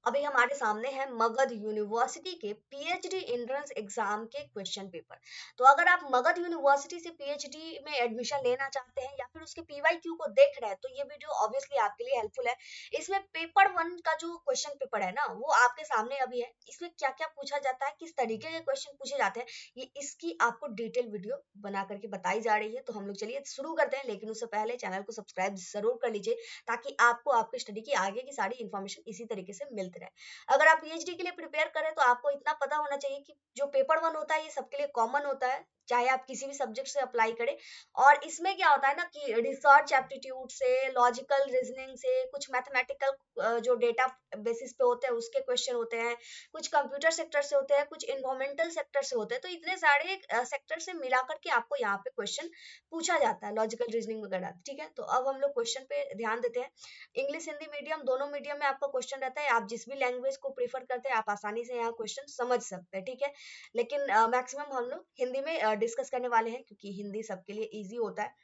अभी हमारे सामने है मगध यूनिवर्सिटी के पीएचडी एंट्रेंस एग्जाम के क्वेश्चन पेपर। तो अगर आप मगध यूनिवर्सिटी से पीएचडी में एडमिशन लेना चाहते हैं या फिर उसके पीवाईक्यू को देख रहे हैं तो ये वीडियो ऑब्वियसली आपके लिए हेल्पफुल है। इसमें पेपर वन का जो क्वेश्चन पेपर है ना वो आपके सामने अभी है। इसमें क्या क्या पूछा जाता है, किस तरीके के क्वेश्चन पूछे जाते हैं, ये इसकी आपको डिटेल वीडियो बना करके बताई जा रही है। तो हम लोग चलिए शुरू करते हैं, लेकिन उससे पहले चैनल को सब्सक्राइब जरूर कर लीजिए ताकि आपको आपकी स्टडी की आगे की सारी इन्फॉर्मेशन इसी तरीके से मिलती रहे। अगर आप पीएचडी के लिए प्रिपेयर करें तो आपको इतना पता होना चाहिए कि जो पेपर वन होता है ये सबके लिए कॉमन होता है, चाहे आप किसी भी सब्जेक्ट से अप्लाई करें। और इसमें क्या होता है ना कि रिसर्च एप्टीट्यूड से, लॉजिकल रीजनिंग से, कुछ मैथमेटिकल जो डेटा बेसिस पे होते हैं उसके क्वेश्चन होते हैं, कुछ कंप्यूटर सेक्टर से होते हैं, कुछ इन्वायरमेंटल सेक्टर से होते हैं। तो इतने सारे सेक्टर से मिला करके आपको यहाँ पे क्वेश्चन पूछा जाता है, लॉजिकल रीजनिंग वगैरह। ठीक है, तो अब हम लोग क्वेश्चन पे ध्यान देते हैं। इंग्लिश हिंदी मीडियम दोनों मीडियम में आपका क्वेश्चन रहता है। आप जिस भी लैंग्वेज को प्रीफर करते हैं आप आसानी से यहाँ क्वेश्चन समझ सकते हैं। ठीक है, लेकिन मैक्सिमम हम लोग हिंदी में डिस्कस करने वाले हैं क्योंकि हिंदी सबके लिए इजी होता है।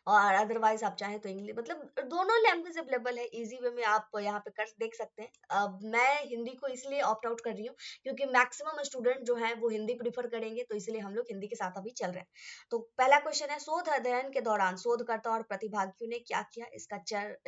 और अदरवाइज आप चाहें तो इंग्लिश, मतलब दोनों लैंग्वेज अवेलेबल है, इजी वे में आप यहाँ पे कर देख सकते हैं। अब मैं हिंदी को इसलिए ऑप्ट आउट कर रही हूँ क्योंकि मैक्सिमम स्टूडेंट जो है वो हिंदी प्रीफर करेंगे, तो इसलिए हम लोग हिंदी के साथ अभी चल रहे हैं। तो पहला क्वेश्चन है, शोध अध्ययन के दौरान शोधकर्ता और प्रतिभागियों ने क्या किया, इसका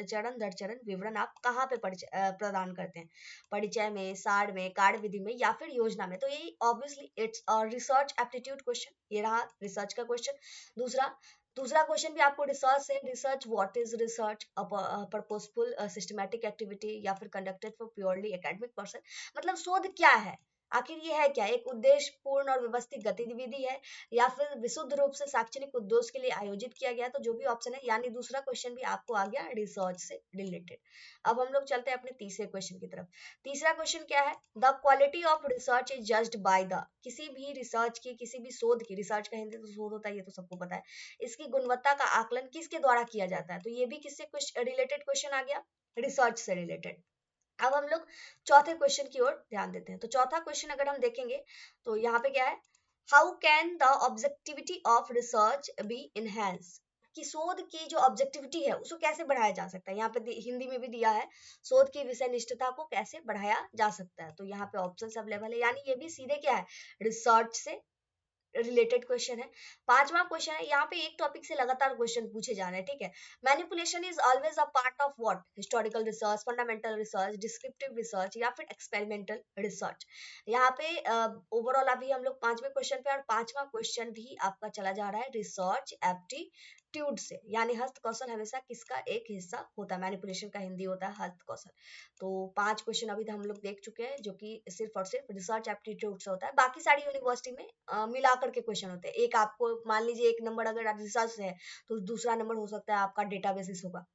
चरण दर चरण विवरण आप कहाँ पे प्रदान करते हैं, परिचय में, सार में, कार्य विधि में या फिर योजना में। तो ये obviously it's research aptitude question, ये रहा रिसर्च का क्वेश्चन। दूसरा दूसरा क्वेश्चन भी आपको रिसर्च से, research what is research, purposeful systematic activity या फिर conducted for purely academic person. मतलब शोध क्या है, आखिर ये है क्या, एक उद्देश्य पूर्ण और व्यवस्थित गतिविधि है या फिर विशुद्ध रूप से शैक्षणिक उद्देश्य के लिए आयोजित किया गया। तो जो भी ऑप्शन है, यानी दूसरा क्वेश्चन भी आपको आ गया रिसर्च से रिलेटेड। अब हम लोग चलते हैं अपने तीसरे क्वेश्चन की तरफ। तीसरा क्वेश्चन क्या है, the quality of research is judged by the, किसी भी रिसर्च की, किसी भी शोध की, रिसर्च का हिंदी तो शोध होता है ये तो सबको पता है, इसकी गुणवत्ता का आकलन किसके द्वारा किया जाता है। तो ये भी किससे रिलेटेड क्वेश्चन आ गया, रिसर्च से रिलेटेड। अब हम लोग चौथे क्वेश्चन की ओर ध्यान देते हैं। तो चौथा क्वेश्चन अगर हम देखेंगे तो यहाँ पे क्या है, how can the objectivity of research be enhance, कि शोध की जो ऑब्जेक्टिविटी है उसको कैसे बढ़ाया जा सकता है। यहाँ पे हिंदी में भी दिया है, शोध की विषय निष्ठता को कैसे बढ़ाया जा सकता है। तो यहाँ पे ऑप्शन अवेलेबल है, यानी ये भी सीधे क्या है, रिसर्च से रिलेटेड क्वेश्चन है। पांचवा क्वेश्चन है, यहाँ पे एक टॉपिक से लगातार क्वेश्चन पूछे जा रहे हैं। ठीक है, manipulation is always a part of what, historical research, fundamental research, descriptive research या फिर एक्सपेरिमेंटल रिसर्च। यहाँ पे ओवरऑल अभी हम लोग पांचवें क्वेश्चन पे, और पांचवा क्वेश्चन भी आपका चला जा रहा है रिसर्च एप्टीट्यूड से, यानी हस्त कौशल हमेशा किसका एक हिस्सा होता है, मैनिपुलेशन का हिंदी होता है हस्त कौशल। तो पांच क्वेश्चन अभी हम लोग देख चुके हैं जो कि सिर्फ और सिर्फ रिसर्च एप्टीट्यूड से होता है। बाकी सारी यूनिवर्सिटी में मिलाकर के क्वेश्चन होते हैं। एक आपको मान लीजिए एक नंबर अगर रिसर्च से है तो दूसरा नंबर हो सकता है आपका डेटा बेसिस होगा।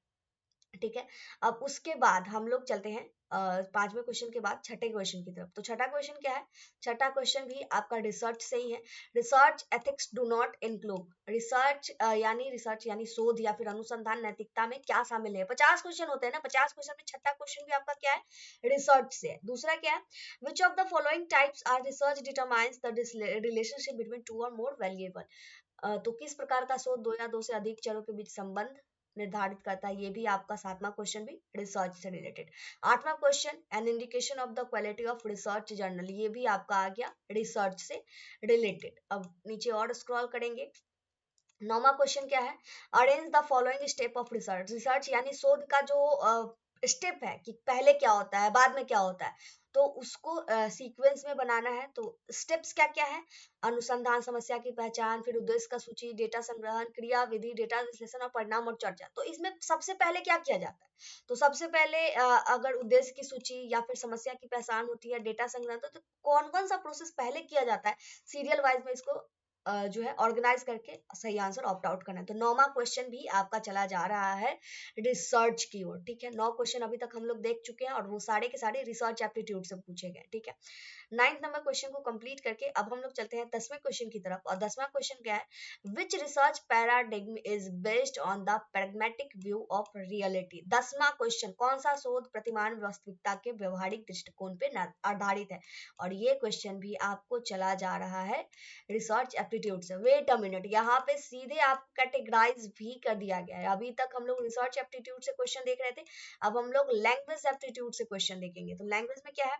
ठीक है, अब उसके बाद हम लोग चलते हैं पांचवें क्वेश्चन के बाद छठे क्वेश्चन की तरफ। तो छठा क्वेश्चन क्या है, छठा क्वेश्चन भी आपका रिसर्च से ही है। Research ethics do not include, research यानी शोध या फिर अनुसंधान नैतिकता में क्या शामिल है। 50 क्वेश्चन होते हैं ना, 50 क्वेश्चन में छठा क्वेश्चन भी आपका क्या है, रिसर्च से है। दूसरा क्या है, which of the following types are research determines the relationship between two or more valuable. तो किस प्रकार का शोध दो या दो से अधिक चरों के बीच संबंध निर्धारित करता है, ये भी आपका सातवां क्वेश्चन भी रिसर्च से रिलेटेड। आठवां question, an indication of the quality of research journal, ये भी आपका आ गया रिसर्च से रिलेटेड। अब नीचे और स्क्रॉल करेंगे, नौवां क्वेश्चन क्या है, arrange the following step of research, research यानी शोध का जो स्टेप है कि पहले क्या होता है बाद में क्या होता है, तो उसको सीक्वेंस में बनाना है। तो स्टेप्स क्या क्या है, अनुसंधान, समस्या की पहचान, फिर उद्देश्य का सूची, डेटा संग्रहण, क्रिया विधि, डेटा विश्लेषण और परिणाम और चर्चा। तो इसमें सबसे पहले क्या किया जाता है, तो सबसे पहले अगर उद्देश्य की सूची या फिर समस्या की पहचान होती है, डेटा संग्रहण, तो कौन कौन सा प्रोसेस पहले किया जाता है, सीरियल वाइज में इसको जो है ऑर्गेनाइज करके सही आंसर ऑप्ट आउट करना है। तो नौवां क्वेश्चन भी आपका चला जा रहा है रिसर्च की ओर। ठीक है, 9 क्वेश्चन अभी तक हम लोग देख चुके हैं और वो सारे के सारे रिसर्च एप्टीट्यूड से पूछे गए। ठीक है, 9th नंबर क्वेश्चन को कंप्लीट करके अब हम लोग चलते हैं 10वें क्वेश्चन की तरफ। और 10वां क्वेश्चन क्या है, which research paradigm is based on the pragmatic view of reality. 10वां क्वेश्चन, कौन सा शोध प्रतिमान वास्तविकता के व्यवहारिक दृष्टिकोण पे आधारित है। और ये क्वेश्चन भी आपको चला जा रहा है रिसर्च एप्टीट्यूड से। वेट अ मिनट, यहाँ पे सीधे आप कैटेगराइज भी कर दिया गया है। अभी तक हम लोग रिसर्च एप्टीट्यूड से क्वेश्चन देख रहे थे, अब हम लोग लैंग्वेज एप्टीट्यूड से क्वेश्चन देखेंगे। तो लैंग्वेज में क्या है,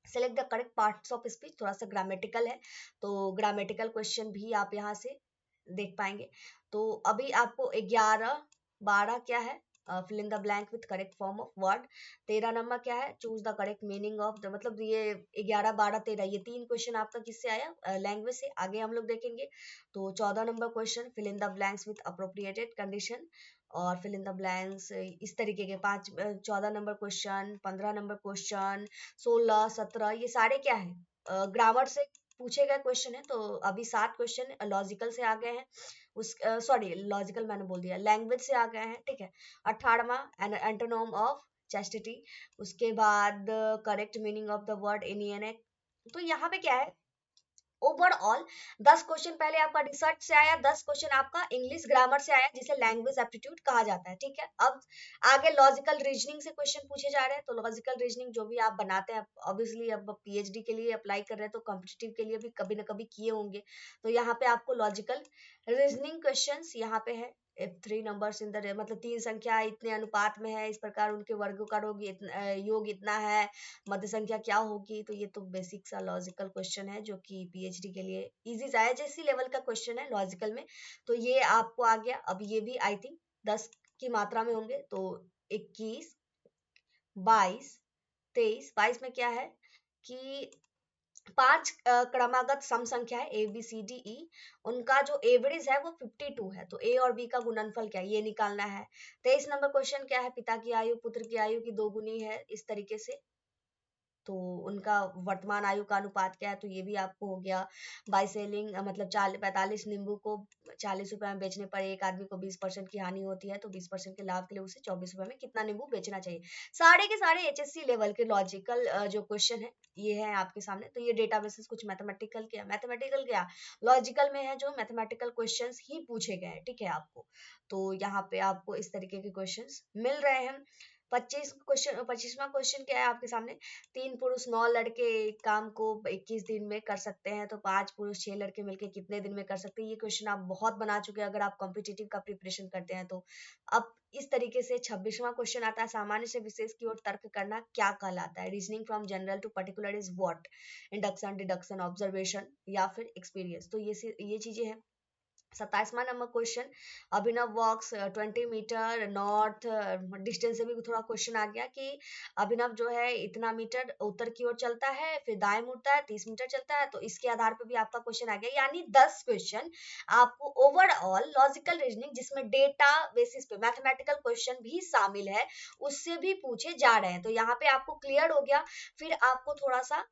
select the correct parts of speech, थोड़ा सा ग्रामेटिकल है, तो ग्रामेटिकल क्वेश्चन भी आप यहाँ से देख पाएंगे। तो अभी आपको 11 12 क्या है, fill in the blank with correct form of word. 13 नंबर क्या है, choose the correct meaning of the, मतलब ये 11 12 13 ये 3 क्वेश्चन आपका किससे आया, लैंग्वेज से। आगे हम लोग देखेंगे। तो 14 number question, fill in the blanks with appropriated condition, और फिल इन द ब्लैंक्स इस तरीके के 14 नंबर क्वेश्चन, 15 नंबर क्वेश्चन, 16 17 ये सारे क्या है, ग्रामर से पूछे गए क्वेश्चन है। तो अभी 7 क्वेश्चन लॉजिकल से आ गए हैं, उस सॉरी लॉजिकल मैंने बोल दिया, लैंग्वेज से आ गए हैं, ठीक है। 18वां एंटोनोम ऑफ चैस्टिटी, उसके बाद correct meaning of the word एनियनेक। तो यहाँ पे क्या है, ओवरऑल 10 क्वेश्चन पहले आपका रिसर्च से आया, 10 क्वेश्चन आपका इंग्लिश ग्रामर से आया, जिसे लैंग्वेज एप्टीट्यूड कहा जाता है, ठीक है। अब आगे लॉजिकल रीजनिंग से क्वेश्चन पूछे जा रहे हैं। तो लॉजिकल रीजनिंग जो भी आप बनाते हैं, ऑब्वियसली अब पीएचडी के लिए अप्लाई कर रहे हैं, तो कॉम्पिटिटिव के लिए भी कभी ना कभी किए होंगे। तो यहाँ पे आपको लॉजिकल रीजनिंग क्वेश्चन यहाँ पे है। If three numbers in the, मतलब 3 संख्या इतने अनुपात में है, इस प्रकार उनके वर्गों का योग इतना है, मध्य संख्या क्या होगी। तो ये तो बेसिक सा लॉजिकल क्वेश्चन है, जो कि पीएचडी के लिए इजी सा है, जैसी लेवल का क्वेश्चन है लॉजिकल में। तो ये आपको आ गया। अब ये भी आई थिंक 10 की मात्रा में होंगे। तो 21 22 23, 22 में क्या है कि 5 क्रमागत सम संख्या है, A B C D E, उनका जो एवरेज है वो 52 है। तो ए और बी का गुणनफल क्या है, ये निकालना है। 23 नंबर क्वेश्चन क्या है, पिता की आयु पुत्र की आयु की दोगुनी है, इस तरीके से। तो उनका वर्तमान आयु का अनुपात क्या है, तो ये भी आपको हो गया। बाई सेलिंग, मतलब 45 नींबू को 40 रुपए में बेचने पर एक आदमी को 20% की हानि होती है, तो 20% के लाभ के लिए उसे 24 रुपए में कितना नींबू बेचना चाहिए। सारे के सारे एचएससी लेवल के लॉजिकल जो क्वेश्चन है ये है आपके सामने। तो ये डेटाबेसेस कुछ मैथमेटिकल क्या लॉजिकल में है, जो मैथमेटिकल क्वेश्चंस ही पूछे गए हैं, ठीक है आपको। तो यहाँ पे आपको इस तरीके के क्वेश्चंस मिल रहे हैं। 25वां क्वेश्चन क्या है आपके सामने, 3 पुरुष 9 लड़के एक काम को 21 दिन में कर सकते हैं, तो 5 पुरुष 6 लड़के मिलकर कितने दिन में कर सकते हैं। ये क्वेश्चन आप बहुत बना चुके हैं अगर आप कॉम्पिटिटिव का प्रिपरेशन करते हैं तो। अब इस तरीके से 26वां क्वेश्चन आता है, सामान्य से विशेष की ओर तर्क करना क्या कहलाता है। Reasoning from general to particular is what, induction deduction observation या फिर एक्सपीरियंस। तो ये चीजें हैं। 27वां number question, Abhinav walks 20 metre north, distance से भी थोड़ा क्वेश्चन आ गया कि अभिनव जो है इतना मीटर उत्तर की ओर चलता है, फिर दाएं मुड़ता है, 30 मीटर चलता है। तो इसके आधार पर भी आपका क्वेश्चन आ गया, यानी 10 क्वेश्चन आपको ओवरऑल लॉजिकल रीजनिंग, जिसमें डेटा बेसिस पे मैथमेटिकल क्वेश्चन भी शामिल है, उससे भी पूछे जा रहे हैं। तो यहाँ पे आपको क्लियर हो गया। फिर आपको थोड़ा सा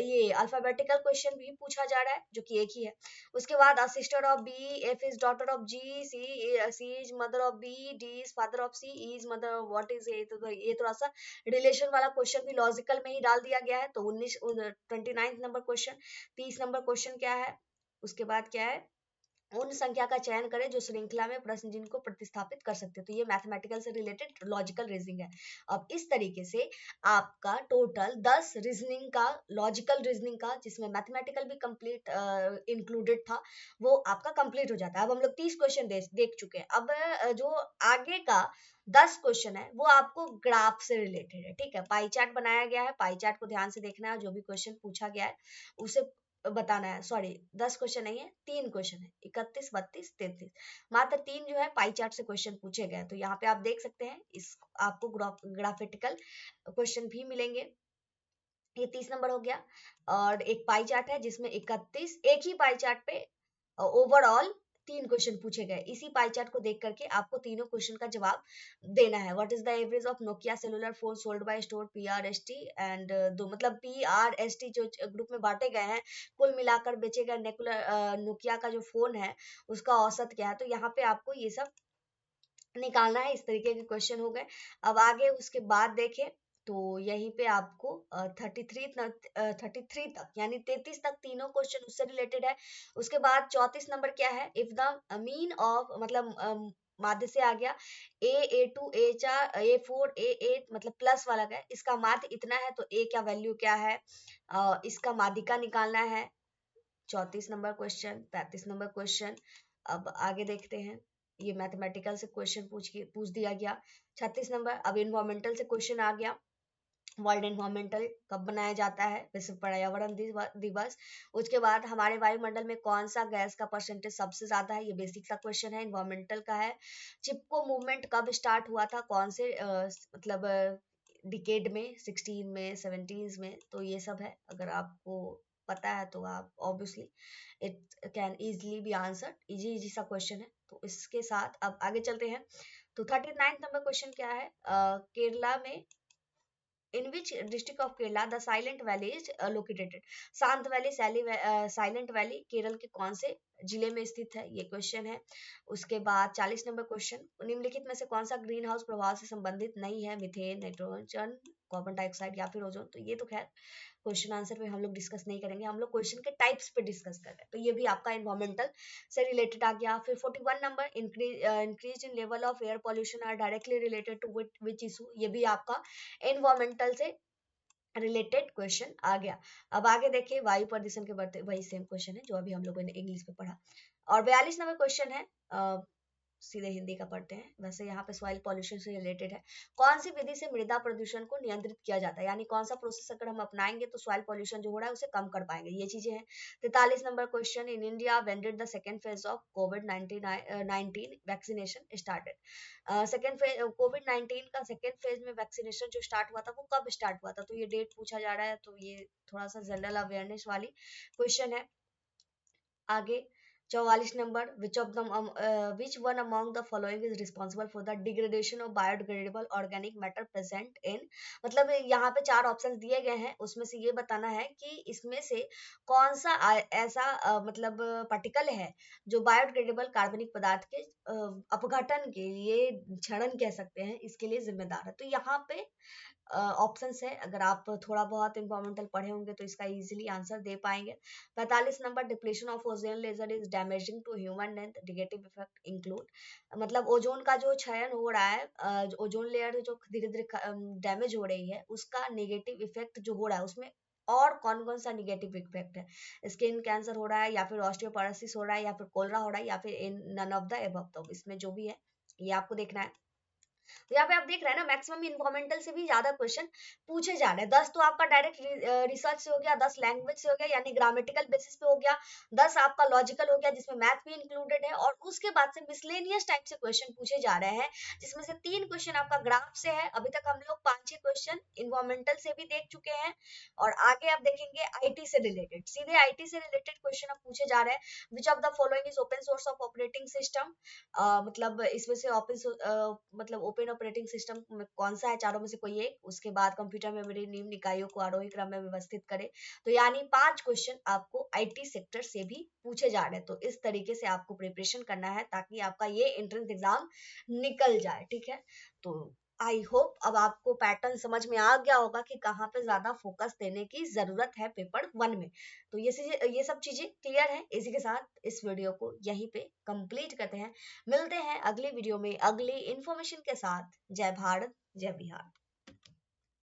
ये अल्फाबेटिकल क्वेश्चन भी पूछा जा रहा है, जो कि एक ही है। उसके बाद A sister of B, F is daughter of G, C is mother of B, D is father of C, E is mother of what is A. तो ये थोड़ा सा रिलेशन वाला क्वेश्चन भी लॉजिकल में ही डाल दिया गया है। तो 29 नंबर क्वेश्चन, 30 नंबर क्वेश्चन क्या है, उसके बाद क्या है, उन संख्या का चयन करें जो श्रृंखला में प्रश्न चिन्ह को प्रतिस्थापित कर सकते हैं। तो ये मैथमेटिकल से रिलेटेड लॉजिकल रीजनिंग है। अब इस तरीके से आपका टोटल 10 रीजनिंग का, लॉजिकल रीजनिंग का, जिसमें मैथमेटिकल भी कंप्लीट इंक्लूडेड था, वो आपका कंप्लीट हो जाता है। अब हम लोग 30 क्वेश्चन देख चुके हैं। अब जो आगे का 10 क्वेश्चन है वो आपको ग्राफ से रिलेटेड है, ठीक है। पाई चार्ट बनाया गया है, पाई चार्ट को ध्यान से देखना है, जो भी क्वेश्चन पूछा गया है उसे बताना है। सॉरी 10 क्वेश्चन नहीं है, 3 क्वेश्चन है, 31 32 33, मात्र 3 जो है पाई चार्ट से क्वेश्चन पूछे गए। तो यहाँ पे आप देख सकते हैं, इस आपको ग्राफिटिकल क्वेश्चन भी मिलेंगे। ये 30 नंबर हो गया। और एक पाई चार्ट है जिसमें 31, एक ही पाई चार्ट पे ओवरऑल 3 क्वेश्चन पूछे गए। इसी पाई चार्ट को देख करके आपको तीनों क्वेश्चन का जवाब देना है। What is the average of Nokia cellular phone sold by store PRST and दो, मतलब पीआरएसटी जो ग्रुप में बांटे गए हैं, कुल मिलाकर बेचे गए नोकिया का जो फोन है उसका औसत क्या है। तो यहाँ पे आपको ये सब निकालना है। इस तरीके के क्वेश्चन हो गए। अब आगे उसके बाद देखें तो यहीं पे आपको 33 तक, यानी 33 तक तीनों क्वेश्चन उससे रिलेटेड है। उसके बाद 34 नंबर क्या है, इफ द मीन ऑफ, मतलब माध्य से आ गया, A2 A4 A4 A8, मतलब प्लस वाला है, इसका माध्य इतना है तो A क्या वैल्यू क्या है, इसका माध्यिका निकालना है। 34 नंबर क्वेश्चन, 35 नंबर क्वेश्चन। अब आगे देखते हैं, ये मैथमेटिकल से क्वेश्चन पूछ दिया गया। 36 नंबर, अब इन्वायरमेंटल से क्वेश्चन आ गया। वर्ल्ड एनवायरमेंटल कब मनाया जाता है? विश्व पर्यावरण दिवस। उसके बाद हमारे वायुमंडल में कौन सा गैस का परसेंटेज सबसे ज्यादा है? ये बेसिक सा क्वेश्चन है, इन्वायरमेंटल का है। चिपको मूवमेंट कब स्टार्ट हुआ था? कौन से मतलब डिकेड में, 16 में, 70s में? तो ये सब है, अगर आपको पता है तो आप obviously it can easily B answer. Easy easy सा क्वेश्चन है। तो इसके साथ अब आगे चलते हैं। तो 39 नंबर क्वेश्चन क्या है? केरला में in which district of Kerala the Silent Valley is located? शांत वैली, साइलेंट वैली केरल के कौन से जिले में स्थित है? ये क्वेश्चन है। उसके बाद 40 नंबर क्वेश्चन, निम्नलिखित में से कौन सा ग्रीन हाउस प्रभाव से संबंधित नहीं है? मीथेन, नाइट्रोजन, कार्बन डाइऑक्साइड या फिर ओजोन? तो ये तो खैर क्वेश्चन आंसर में हम लोग डिस्कस नहीं करेंगे, हम लोग क्वेश्चन के टाइप्स पे डिस्कस कर रहे हैं। तो ये भी आपका इन्वायरमेंटल से रिलेटेड आ गया। फिर 41 number, increase in level of air pollution are directly related to which issue? ये भी आपका इन्वायरमेंटल से रिलेटेड क्वेश्चन आ गया। अब आगे देखिए, वायु प्रदूषण के बढ़ते, वही सेम क्वेश्चन है जो अभी हम लोगों ने इंग्लिश में पढ़ा। और 42 नंबर क्वेश्चन है, सीधे हिंदी का पढ़ते हैं। वैसे यहाँ पे सॉइल पॉल्यूशन से रिलेटेड है। कौन सी विधि से मृदा प्रदूषण को नियंत्रित किया जाता है? यानी कौन सा प्रोसेस अगर हम अपनाएंगे तो सॉइल पॉल्यूशन जो हो रहा है उसे कम कर पाएंगे, ये चीजें हैं। 43 number question, in India when did the second phase of कोविड-19 वैक्सीनेशन स्टार्टेड? सेकंड फेज कोविड-19 का सेकंड फेज में वैक्सीनेशन जो स्टार्ट हुआ था वो कब स्टार्ट हुआ था? तो ये डेट पूछा जा रहा है, तो ये थोड़ा सा जनरल अवेयरनेस वाली क्वेश्चन है। आगे 44 number, which one among the following is responsible for the degradation of biodegradable organic matter present in? मतलब यहाँ पे 4 ऑप्शन दिए गए हैं, उसमें से ये बताना है कि इसमें से कौन सा ऐसा मतलब पार्टिकल है जो बायोडिग्रेडेबल कार्बनिक पदार्थ के अपघटन के लिए, क्षरण कह सकते हैं, इसके लिए जिम्मेदार है। तो यहाँ पे ऑप्शंस है, अगर आप थोड़ा बहुत इन्वायरमेंटल पढ़े होंगे तो इसका इजीली आंसर दे पाएंगे। 45 number, depletion of ozone layer is damaging to human health, negative effect include? मतलब ओजोन का जो क्षरण हो रहा है, ओजोन लेयर जो धीरे धीरे डैमेज हो रही है, उसका नेगेटिव इफेक्ट जो हो रहा है उसमें और कौन कौन सा निगेटिव इफेक्ट है? स्किन कैंसर हो रहा है, या फिर ऑस्टियोपोरोसिस हो रहा है, या फिर कोलरा हो रहा है, या फिर इन नन ऑफ द एबव? तो इसमें जो भी है ये आपको देखना है। तो यहाँ पे आप देख रहे हैं ना, मैक्सिमम इन्वायरमेंटल से भी ज्यादा क्वेश्चन पूछे जा रहे हैं। 10 तो आपका डायरेक्ट रिसर्च से हो गया, 10 लैंग्वेज से हो गया यानी ग्रामेटिकल बेसिस पे हो गया, 10 आपका लॉजिकल हो गया जिसमें मैथ भी इंक्लूडेड है, और उसके बाद से मिसलेनियस टाइप से क्वेश्चन पूछे जा रहे हैं, जिसमें से 3 क्वेश्चन आपका ग्राफ से है। अभी तक हम लोग 5-6 क्वेश्चन इन्वायरमेंटल से भी देख चुके हैं, और आगे आप देखेंगे आईटी से रिलेटेड, सीधे आईटी से रिलेटेड क्वेश्चन अब पूछे जा रहे हैं। विच of the following is open source of operating system? मतलब इसमें से मतलब ओपन ऑपरेटिंग सिस्टम कौन सा है? चारों में से कोई एक। उसके बाद कंप्यूटर मेमोरी निम्न इकाइयों को आरोही क्रम में व्यवस्थित करे। तो यानी 5 क्वेश्चन आपको आईटी सेक्टर से भी पूछे जा रहे हैं। तो इस तरीके से आपको प्रिपरेशन करना है ताकि आपका ये एंट्रेंस एग्जाम निकल जाए, ठीक है। तो आई होप अब आपको पैटर्न समझ में आ गया होगा कि कहाँ पे ज्यादा फोकस देने की जरूरत है पेपर 1 में। तो ये सब चीजें क्लियर है। इसी के साथ इस वीडियो को यहीं पे कंप्लीट करते हैं। मिलते हैं अगली वीडियो में अगली इंफॉर्मेशन के साथ। जय भारत, जय बिहार।